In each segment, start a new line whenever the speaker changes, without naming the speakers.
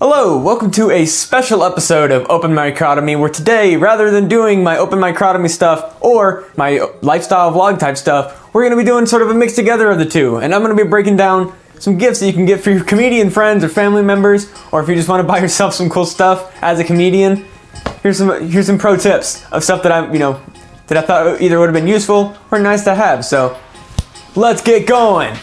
Hello, welcome to a special episode of Open Microtomy, where today, rather than doing my Open Microtomy stuff or my lifestyle vlog type stuff, we're going to be doing sort of a mix together of the two, and I'm going to be breaking down some gifts that you can get for your comedian friends or family members, or if you just want to buy yourself some cool stuff as a comedian. Here's some pro tips of stuff that that I thought either would have been useful or nice to have. So, let's get going.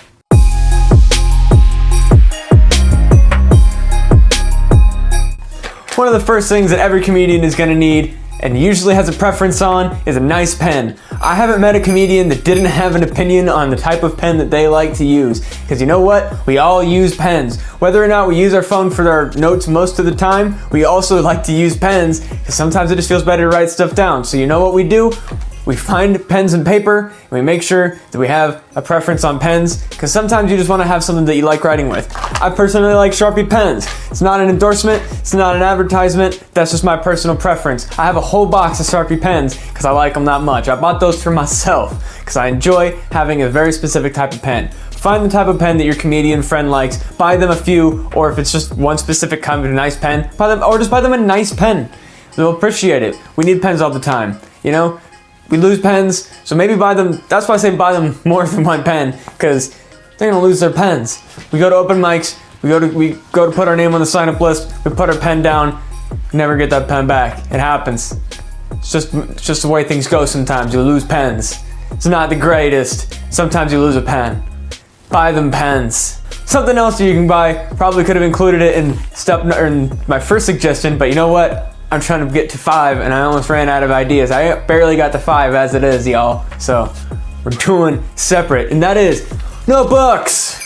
One of the first things that every comedian is going to need, and usually has a preference on, is a nice pen. I haven't met a comedian that didn't have an opinion on the type of pen that they like to use. Because you know what? We all use pens. Whether or not we use our phone for our notes most of the time, we also like to use pens, because sometimes it just feels better to write stuff down. So you know what we do? We find pens and paper, and we make sure that we have a preference on pens, because sometimes you just want to have something that you like writing with. I personally like Sharpie pens. It's not an endorsement, it's not an advertisement, that's just my personal preference. I have a whole box of Sharpie pens because I like them that much. I bought those for myself because I enjoy having a very specific type of pen. Find the type of pen that your comedian friend likes, buy them a few, or if it's just one specific kind of nice pen, buy them, or just buy them a nice pen. They'll appreciate it. We need pens all the time, you know? We lose pens, so maybe buy them. That's why I say buy them more than one pen, because they're gonna lose their pens. We go to open mics, we go to put our name on the sign-up list, we put our pen down, never get that pen back. It happens. It's just the way things go sometimes. You lose pens. It's not the greatest. Sometimes you lose a pen. Buy them pens. Something else that you can buy, probably could have included it in my first suggestion, but you know what? I'm trying to get to 5 and I almost ran out of ideas. I barely got to 5 as it is, y'all. So we're doing separate, and that is notebooks.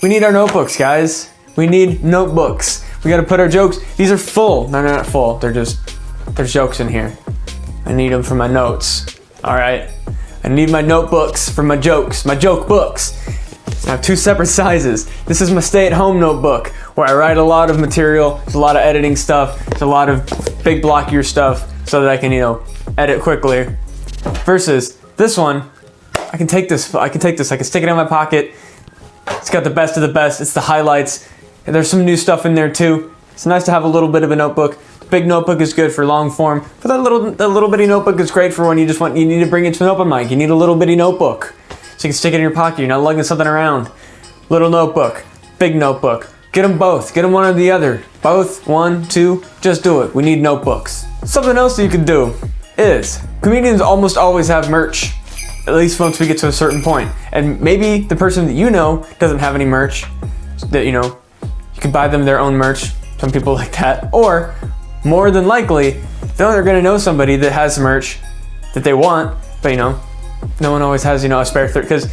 We need our notebooks, guys. We need notebooks. We gotta put our jokes. These are full. No, they're not full. There's jokes in here. I need them for my notes. All right. I need my notebooks for my jokes, my joke books. I have 2 separate sizes. This is my stay-at-home notebook, where I write a lot of material. There's a lot of editing stuff. There's a lot of big blockier stuff so that I can, edit quickly. Versus this one, I can take this, I can stick it in my pocket. It's got the best of the best. It's the highlights. And there's some new stuff in there too. It's nice to have a little bit of a notebook. The big notebook is good for long form, but that little bitty notebook is great for when you need to bring it to an open mic. You need a little bitty notebook. So you can stick it in your pocket, you're not lugging something around. Little notebook, big notebook. Get them both, get them one or the other. Both, 1, 2, just do it. We need notebooks. Something else that you can do is, comedians almost always have merch, at least once we get to a certain point. And maybe the person that you know doesn't have any merch, that you can buy them their own merch. Some people like that. Or, more than likely, they're gonna know somebody that has merch that they want, but no one always has, a spare third, because,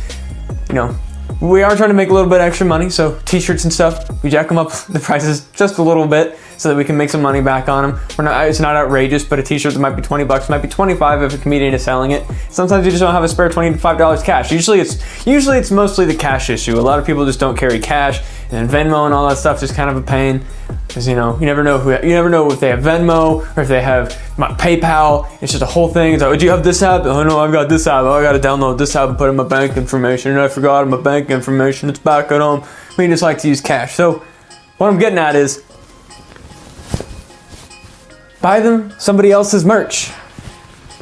we are trying to make a little bit extra money, so t-shirts and stuff, we jack them up the prices just a little bit so that we can make some money back on them. It's not outrageous, but a t-shirt that might be $20, might be $25 if a comedian is selling it. Sometimes you just don't have a spare $25 cash. Usually it's mostly the cash issue. A lot of people just don't carry cash, and Venmo and all that stuff is kind of a pain. Because you never know if they have Venmo or if they have my PayPal. It's just a whole thing. It's like, do you have this app? Oh no, I've got this app. Oh, I gotta download this app and put in my bank information. And I forgot my bank information. It's back at home. We just like to use cash. So what I'm getting at is, buy them somebody else's merch.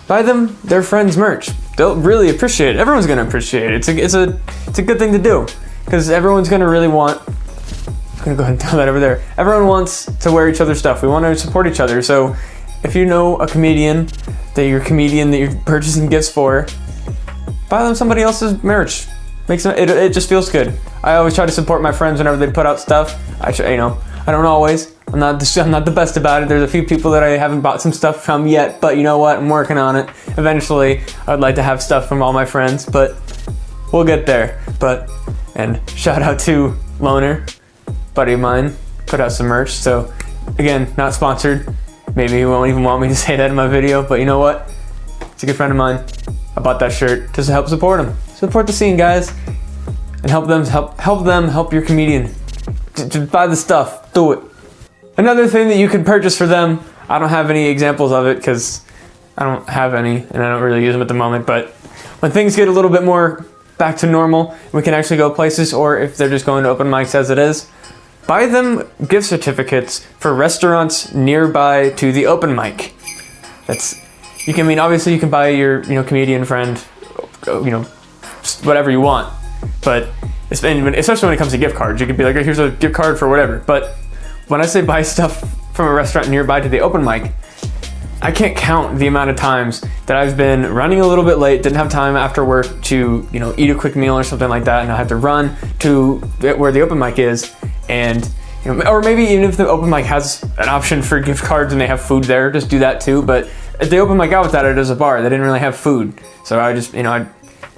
Buy them their friend's merch. They'll really appreciate it. Everyone's gonna appreciate it. It's a good thing to do, because everyone's gonna really want. I'm gonna go ahead and throw that over there. Everyone wants to wear each other's stuff. We want to support each other. So if you know a comedian that you're purchasing gifts for, buy them somebody else's merch. It just feels good. I always try to support my friends whenever they put out stuff. I don't always. I'm not the best about it. There's a few people that I haven't bought some stuff from yet, but you know what? I'm working on it. Eventually, I'd like to have stuff from all my friends, but we'll get there. And shout out to Loner, buddy of mine, put out some merch. So again, not sponsored. Maybe he won't even want me to say that in my video, but you know what? It's a good friend of mine. I bought that shirt just to help support him. Support the scene, guys, and help them help your comedian. Just buy the stuff. Do it. Another thing that you can purchase for them, I don't have any examples of it because I don't have any and I don't really use them at the moment, but when things get a little bit more back to normal, we can actually go places, or if they're just going to open mics as it is, buy them gift certificates for restaurants nearby to the open mic. I mean, obviously you can buy your, comedian friend, whatever you want, but especially when it comes to gift cards, you could be like, here's a gift card for whatever. But when I say buy stuff from a restaurant nearby to the open mic, I can't count the amount of times that I've been running a little bit late, didn't have time after work to, eat a quick meal or something like that, and I had to run to where the open mic is, and or maybe even if the open mic has an option for gift cards and they have food there, just do that too. But at the open mic I was at, it as a bar, they didn't really have food, so I just, I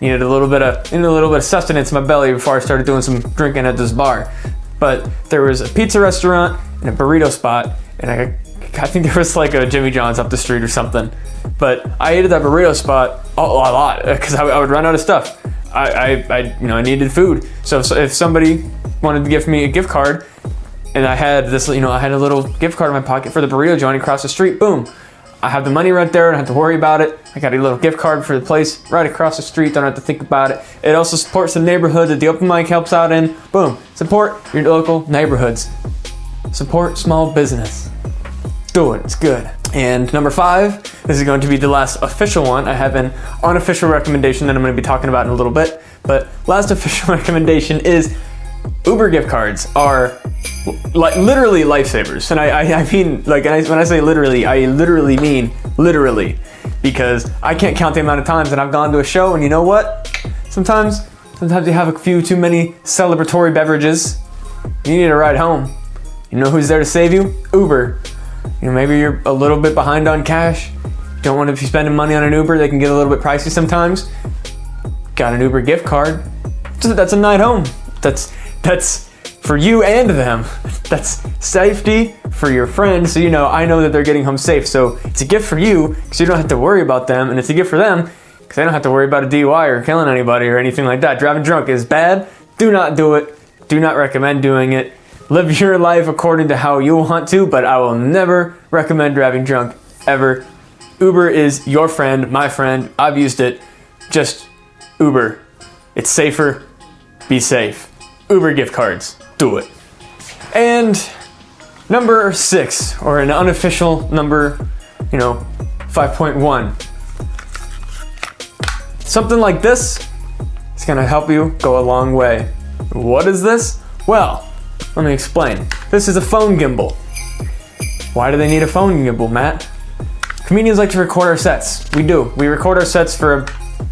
needed a little bit of sustenance in my belly before I started doing some drinking at this bar. But there was a pizza restaurant and a burrito spot, and I think there was like a Jimmy John's up the street or something. But I ate at that burrito spot a lot because I would run out of stuff. I needed food. So if somebody wanted to give me a gift card, and I had this, I had a little gift card in my pocket for the burrito joint across the street, boom. I have the money right there, I don't have to worry about it. I got a little gift card for the place right across the street, don't have to think about it. It also supports the neighborhood that the open mic helps out in. Boom, support your local neighborhoods. Support small business. Do it, it's good. And number 5, this is going to be the last official one. I have an unofficial recommendation that I'm going to be talking about in a little bit, but last official recommendation is Uber gift cards are literally lifesavers. And I mean, when I say literally, I literally mean literally, because I can't count the amount of times that I've gone to a show, and you know what? Sometimes you have a few too many celebratory beverages. You need a ride home. You know who's there to save you? Uber. Maybe you're a little bit behind on cash. Don't want to be spending money on an Uber. They can get a little bit pricey sometimes. Got an Uber gift card. That's a night home. That's for you and them. That's safety for your friends. So I know that they're getting home safe. So it's a gift for you because you don't have to worry about them, and it's a gift for them because they don't have to worry about a DUI or killing anybody or anything like that. Driving drunk is bad. Do not do it. Do not recommend doing it. Live your life according to how you want to, but I will never recommend driving drunk, ever. Uber is your friend, my friend. I've used it. Just Uber. It's safer. Be safe. Uber gift cards. Do it. And number 6, or an unofficial number, 5.1. Something like this is gonna help you go a long way. What is this? Well, let me explain. This is a phone gimbal. Why do they need a phone gimbal, Matt? Comedians like to record our sets. We do. We record our sets for a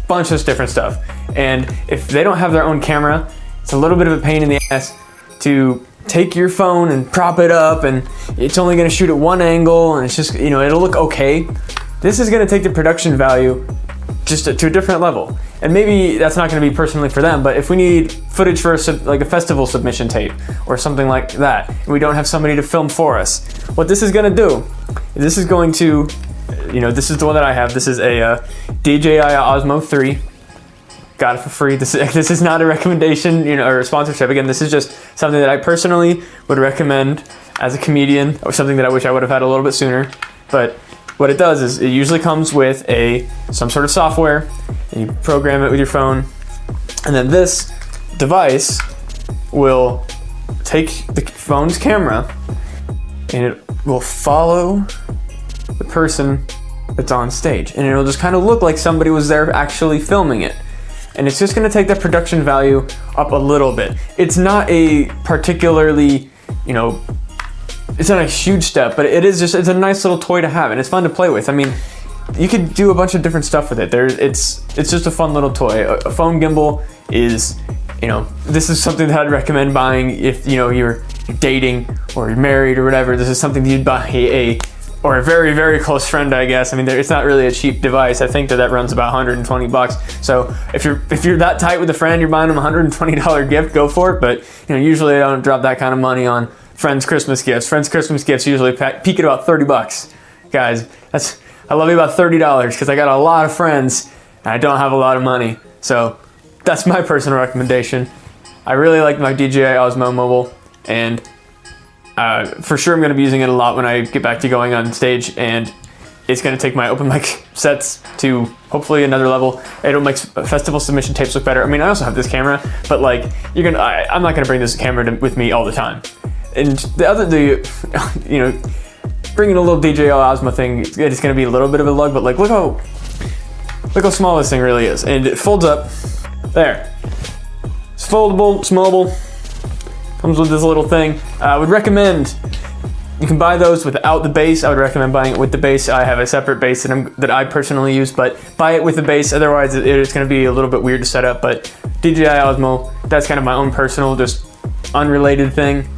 bunch of different stuff. And if they don't have their own camera, it's a little bit of a pain in the ass to take your phone and prop it up, and it's only gonna shoot at one angle, and it's just, it'll look okay. This is gonna take the production value just to a different level. And maybe that's not going to be personally for them, but if we need footage for a festival submission tape or something like that, and we don't have somebody to film for us, what this is going to do, this is going to, this is the one that I have. This is a DJI Osmo 3. Got it for free. This is not a recommendation, or a sponsorship. Again, this is just something that I personally would recommend as a comedian, or something that I wish I would have had a little bit sooner. But what it does is it usually comes with some sort of software, and you program it with your phone, and then this device will take the phone's camera and it will follow the person that's on stage, and it'll just kind of look like somebody was there actually filming it. And it's just going to take that production value up a little bit. It's not a particularly, it's not a huge step, but it's a nice little toy to have, and it's fun to play with. I mean, you could do a bunch of different stuff with it. It's just a fun little toy. A phone gimbal is, this is something that I'd recommend buying if, you're dating or you're married or whatever. This is something that you'd buy or a very, very close friend, I guess. I mean, it's not really a cheap device. I think that runs about $120. So if you're that tight with a friend, you're buying them a $120 gift, go for it. But usually I don't drop that kind of money on friends' Christmas gifts. Friends' Christmas gifts usually peak at about $30. Guys, I love you about $30 because I got a lot of friends and I don't have a lot of money. So that's my personal recommendation. I really like my DJI Osmo Mobile, and for sure I'm going to be using it a lot when I get back to going on stage, and it's going to take my open mic sets to hopefully another level. It'll make festival submission tapes look better. I mean, I also have this camera, but I'm not going to bring this camera with me all the time. And you know, bringing a little DJI Osmo thing, it's gonna be a little bit of a lug, but like, look how small this thing really is. And it folds up, there. It's foldable, it's mobile, comes with this little thing. I would recommend, you can buy those without the base. I would recommend buying it with the base. I have a separate base that I personally use, but buy it with the base, otherwise it's gonna be a little bit weird to set up. But DJI Osmo, that's kind of my own personal, just unrelated thing.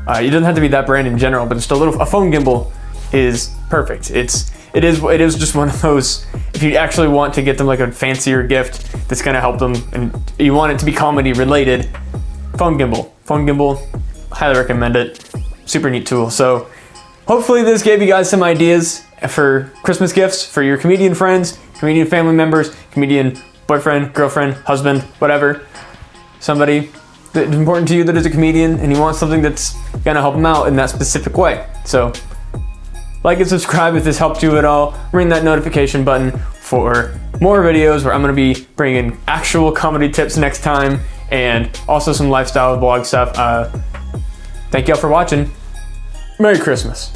It doesn't have to be that brand in general, but just a phone gimbal is perfect. It is just one of those, if you actually want to get them like a fancier gift that's gonna help them and you want it to be comedy related, phone gimbal, highly recommend it. Super neat tool. So hopefully this gave you guys some ideas for Christmas gifts for your comedian friends, comedian family members, comedian boyfriend, girlfriend, husband, whatever. Somebody that's important to you that is a comedian and you want something that's gonna help them out in that specific way. So like and subscribe if this helped you at all. Ring that notification button for more videos where I'm gonna be bringing actual comedy tips next time and also some lifestyle blog stuff. Thank y'all for watching. Merry Christmas.